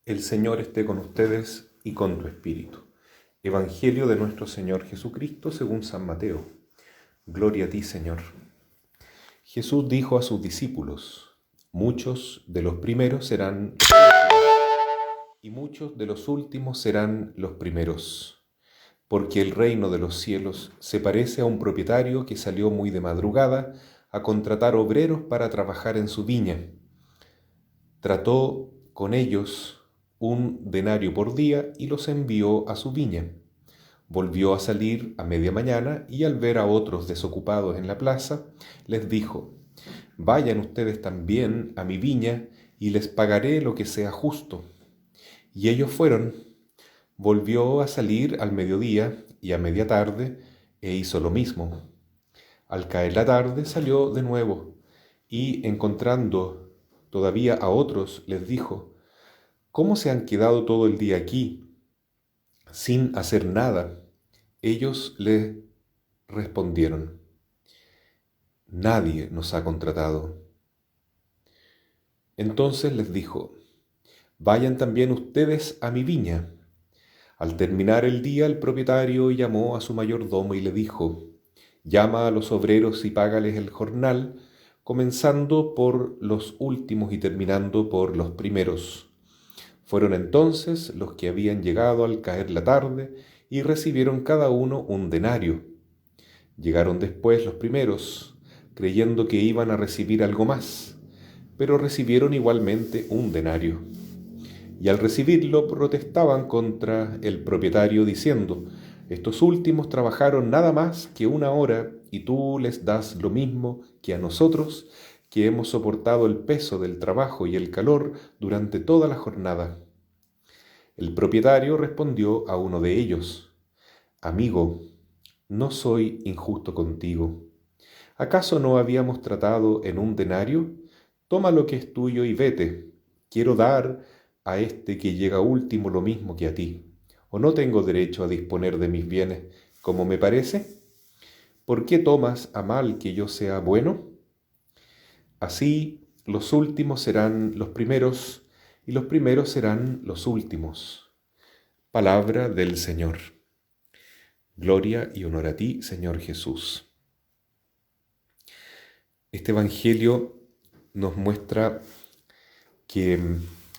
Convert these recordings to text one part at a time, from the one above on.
El Señor esté con ustedes y con tu espíritu. Evangelio de nuestro Señor Jesucristo según San Mateo. Gloria a ti, Señor. Jesús dijo a sus discípulos: muchos de los primeros serán los últimos, y muchos de los últimos serán los primeros. Porque el reino de los cielos se parece a un propietario que salió muy de madrugada a contratar obreros para trabajar en su viña. Trató con ellos 1 denario por día y los envió a su viña. Volvió a salir a media mañana y al ver a otros desocupados en la plaza, les dijo: vayan ustedes también a mi viña y les pagaré lo que sea justo. Y ellos fueron. Volvió a salir al mediodía y a media tarde e hizo lo mismo. Al caer la tarde salió de nuevo y, encontrando todavía a otros, les dijo: ¿cómo se han quedado todo el día aquí sin hacer nada? Ellos le respondieron: nadie nos ha contratado. Entonces les dijo: vayan también ustedes a mi viña. Al terminar el día, el propietario llamó a su mayordomo y le dijo: llama a los obreros y págales el jornal, comenzando por los últimos y terminando por los primeros. Fueron entonces los que habían llegado al caer la tarde y recibieron cada uno 1 denario. Llegaron después los primeros, creyendo que iban a recibir algo más, pero recibieron igualmente 1 denario. Y al recibirlo protestaban contra el propietario diciendo: estos últimos trabajaron nada más que 1 hora y tú les das lo mismo que a nosotros, que hemos soportado el peso del trabajo y el calor durante toda la jornada. El propietario respondió a uno de ellos: amigo, no soy injusto contigo. ¿Acaso no habíamos tratado en 1 denario? Toma lo que es tuyo y vete. Quiero dar a este que llega último lo mismo que a ti. ¿O no tengo derecho a disponer de mis bienes como me parece? ¿Por qué tomas a mal que yo sea bueno? Así los últimos serán los primeros y los primeros serán los últimos. Palabra del Señor. Gloria y honor a ti, Señor Jesús. Este Evangelio nos muestra que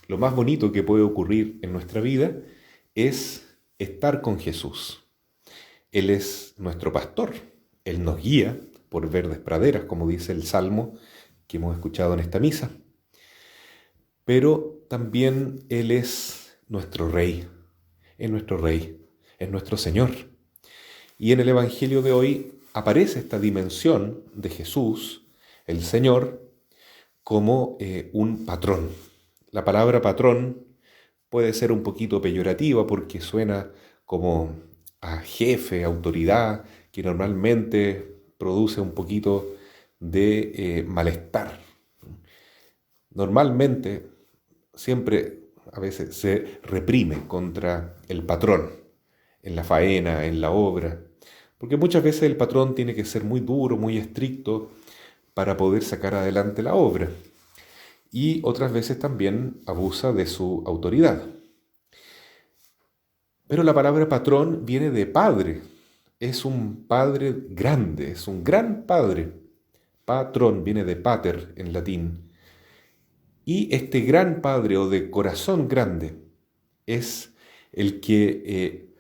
lo más bonito que puede ocurrir en nuestra vida es estar con Jesús. Él es nuestro pastor, Él nos guía por verdes praderas, como dice el Salmo que hemos escuchado en esta misa. Pero también Él es nuestro Rey, es nuestro Rey, es nuestro Señor. Y en el Evangelio de hoy aparece esta dimensión de Jesús, el Señor, como un patrón. La palabra patrón puede ser un poquito peyorativa porque suena como a jefe, autoridad, que normalmente produce un poquito de malestar. Normalmente, siempre, a veces se reprime contra el patrón en la faena, en la obra, porque muchas veces el patrón tiene que ser muy duro, muy estricto para poder sacar adelante la obra. Y otras veces también abusa de su autoridad. Pero la palabra patrón viene de padre. Es un padre grande, es un gran padre. Patrón viene de pater en latín. Y este gran padre o de corazón grande es el que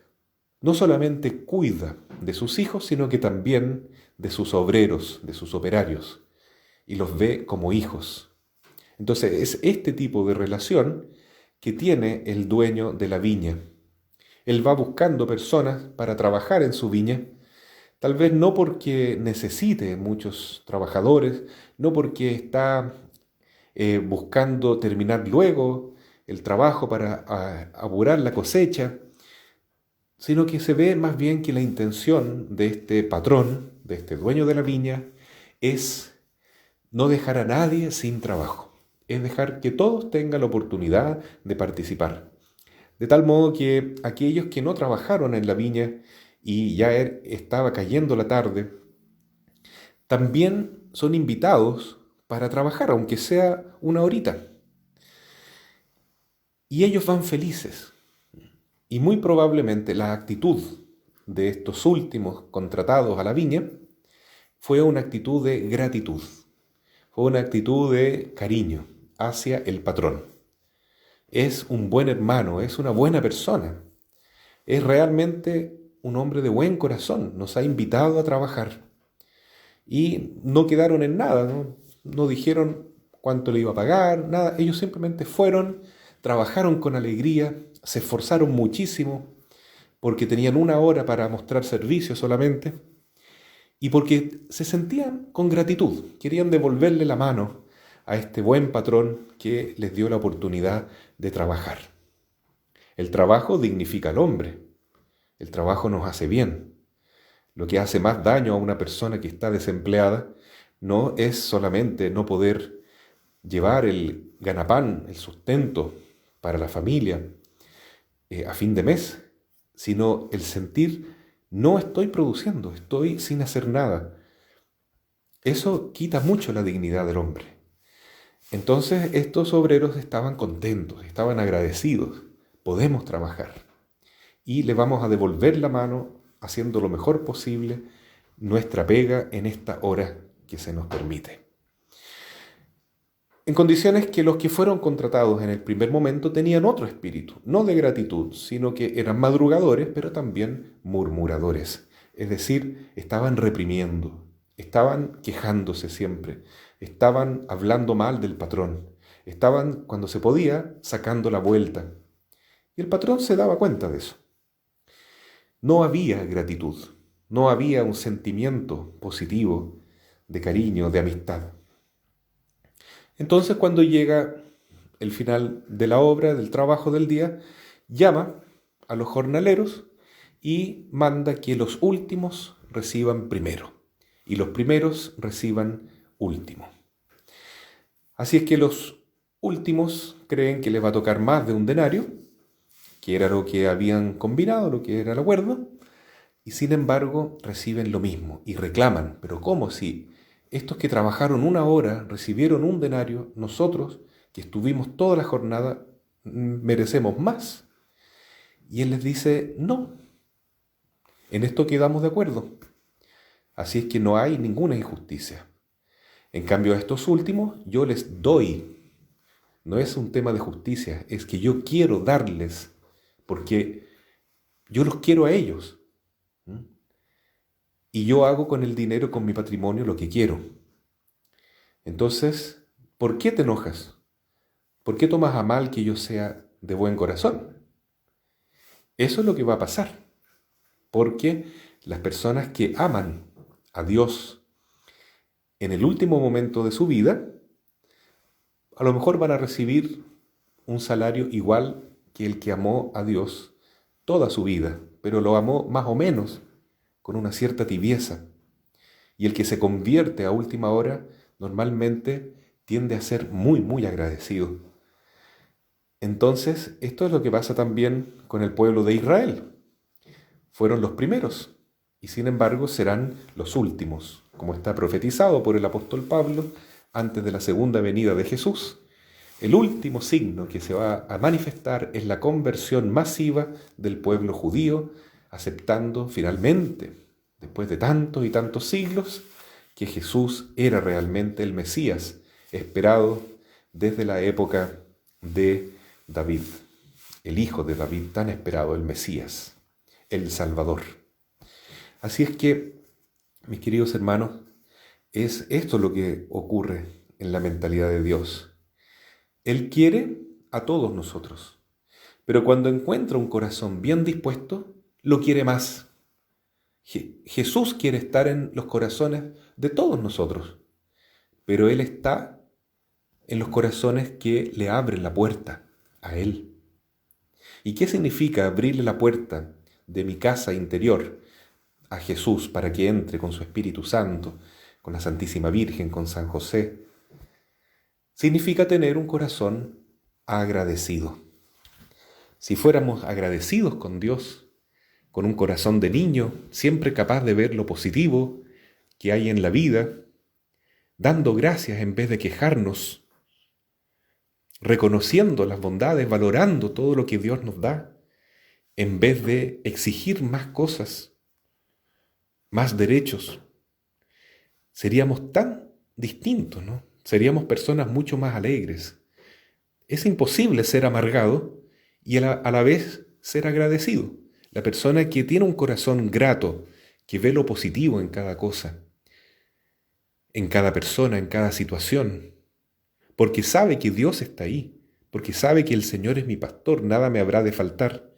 no solamente cuida de sus hijos, sino que también de sus obreros, de sus operarios, y los ve como hijos. Entonces es este tipo de relación que tiene el dueño de la viña. Él va buscando personas para trabajar en su viña, tal vez no porque necesite muchos trabajadores, no porque está buscando terminar luego el trabajo para apurar la cosecha, sino que se ve más bien que la intención de este patrón, de este dueño de la viña, es no dejar a nadie sin trabajo, es dejar que todos tengan la oportunidad de participar. De tal modo que aquellos que no trabajaron en la viña y ya estaba cayendo la tarde, también son invitados para trabajar, aunque sea 1 horita. y ellos van felices. Y muy probablemente la actitud de estos últimos contratados a la viña fue una actitud de gratitud, fue una actitud de cariño hacia el patrón. Es un buen hermano, es una buena persona, es realmente un hombre de buen corazón, nos ha invitado a trabajar. Y no quedaron en nada, no dijeron cuánto le iba a pagar, nada. Ellos simplemente fueron, trabajaron con alegría, se esforzaron muchísimo porque tenían una hora para mostrar servicio solamente y porque se sentían con gratitud, querían devolverle la mano a este buen patrón que les dio la oportunidad de trabajar. El trabajo dignifica al hombre, el trabajo nos hace bien. Lo que hace más daño a una persona que está desempleada no es solamente no poder llevar el ganapán, el sustento para la familia a fin de mes, sino el sentir no estoy produciendo, estoy sin hacer nada. Eso quita mucho la dignidad del hombre. Entonces estos obreros estaban contentos, estaban agradecidos, podemos trabajar y le vamos a devolver la mano haciendo lo mejor posible nuestra pega en esta hora que se nos permite. En condiciones que los que fueron contratados en el primer momento tenían otro espíritu, no de gratitud, sino que eran madrugadores, pero también murmuradores. Es decir, estaban reprimiendo, estaban quejándose siempre, estaban hablando mal del patrón, estaban, cuando se podía, sacando la vuelta. Y el patrón se daba cuenta de eso. No había gratitud, no había un sentimiento positivo de cariño, de amistad. Entonces, cuando llega el final de la obra, del trabajo del día, llama a los jornaleros y manda que los últimos reciban primero y los primeros reciban último. Así es que los últimos creen que les va a tocar más de un denario, que era lo que habían combinado, lo que era el acuerdo, y sin embargo reciben lo mismo y reclaman, pero ¿cómo si estos que trabajaron una hora recibieron un denario, nosotros que estuvimos toda la jornada merecemos más? Y él les dice, no, en esto quedamos de acuerdo. Así es que no hay ninguna injusticia. En cambio a estos últimos yo les doy. No es un tema de justicia, es que yo quiero darles, porque yo los quiero a ellos. Y yo hago con el dinero, con mi patrimonio, lo que quiero. Entonces, ¿por qué te enojas? ¿Por qué tomas a mal que yo sea de buen corazón? Eso es lo que va a pasar. Porque las personas que aman a Dios en el último momento de su vida, a lo mejor van a recibir un salario igual que el que amó a Dios toda su vida, pero lo amó más o menos, con una cierta tibieza. Y el que se convierte a última hora normalmente tiende a ser muy, muy agradecido. Entonces, esto es lo que pasa también con el pueblo de Israel. Fueron los primeros y sin embargo serán los últimos, como está profetizado por el apóstol Pablo antes de la segunda venida de Jesús. El último signo que se va a manifestar es la conversión masiva del pueblo judío, aceptando finalmente, después de tantos y tantos siglos, que Jesús era realmente el Mesías, esperado desde la época de David, el hijo de David tan esperado, el Mesías, el Salvador. Así es que, mis queridos hermanos, es esto lo que ocurre en la mentalidad de Dios. Él quiere a todos nosotros, pero cuando encuentra un corazón bien dispuesto, lo quiere más. Jesús quiere estar en los corazones de todos nosotros, pero Él está en los corazones que le abren la puerta a Él. ¿Y qué significa abrirle la puerta de mi casa interior a Jesús para que entre con su Espíritu Santo, con la Santísima Virgen, con San José? Significa tener un corazón agradecido. Si fuéramos agradecidos con Dios, con un corazón de niño, siempre capaz de ver lo positivo que hay en la vida, dando gracias en vez de quejarnos, reconociendo las bondades, valorando todo lo que Dios nos da, en vez de exigir más cosas, más derechos, seríamos tan distintos, ¿no? Seríamos personas mucho más alegres. Es imposible ser amargado y a la vez ser agradecido. La persona que tiene un corazón grato, que ve lo positivo en cada cosa, en cada persona, en cada situación, porque sabe que Dios está ahí, porque sabe que el Señor es mi pastor, nada me habrá de faltar,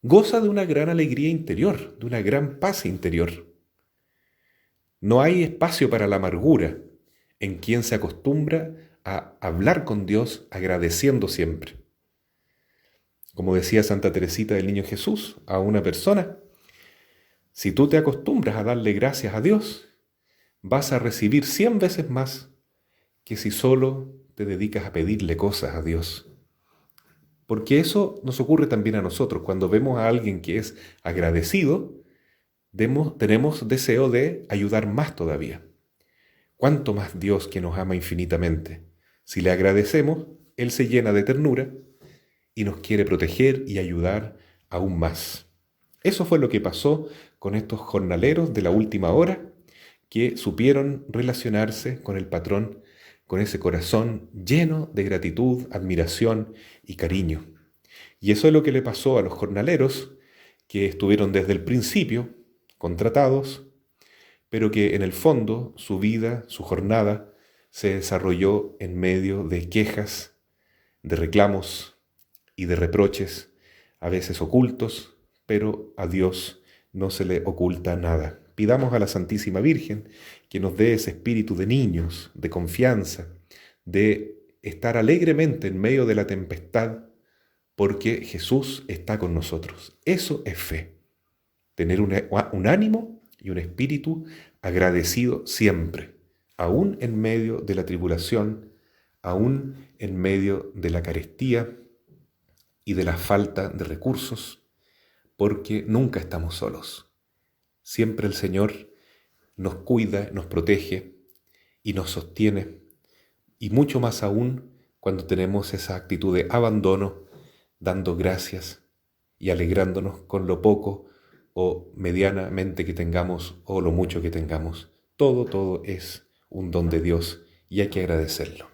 goza de una gran alegría interior, de una gran paz interior. No hay espacio para la amargura en quien se acostumbra a hablar con Dios agradeciendo siempre. Como decía Santa Teresita del Niño Jesús a una persona, si tú te acostumbras a darle gracias a Dios, vas a recibir 100 veces más que si solo te dedicas a pedirle cosas a Dios. Porque eso nos ocurre también a nosotros. Cuando vemos a alguien que es agradecido, tenemos deseo de ayudar más todavía. ¿Cuánto más Dios que nos ama infinitamente? Si le agradecemos, Él se llena de ternura y nos quiere proteger y ayudar aún más. Eso fue lo que pasó con estos jornaleros de la última hora que supieron relacionarse con el patrón con ese corazón lleno de gratitud, admiración y cariño. Y eso es lo que le pasó a los jornaleros que estuvieron desde el principio contratados, pero que en el fondo su vida, su jornada, se desarrolló en medio de quejas, de reclamos y de reproches, a veces ocultos, pero a Dios no se le oculta nada. Pidamos a la Santísima Virgen que nos dé ese espíritu de niños, de confianza, de estar alegremente en medio de la tempestad, porque Jesús está con nosotros. Eso es fe, tener un ánimo y un espíritu agradecido siempre, aún en medio de la tribulación, aún en medio de la carestía y de la falta de recursos, porque nunca estamos solos. Siempre el Señor nos cuida, nos protege y nos sostiene, y mucho más aún cuando tenemos esa actitud de abandono, dando gracias y alegrándonos con lo poco o medianamente que tengamos o lo mucho que tengamos. Todo es un don de Dios y hay que agradecerlo.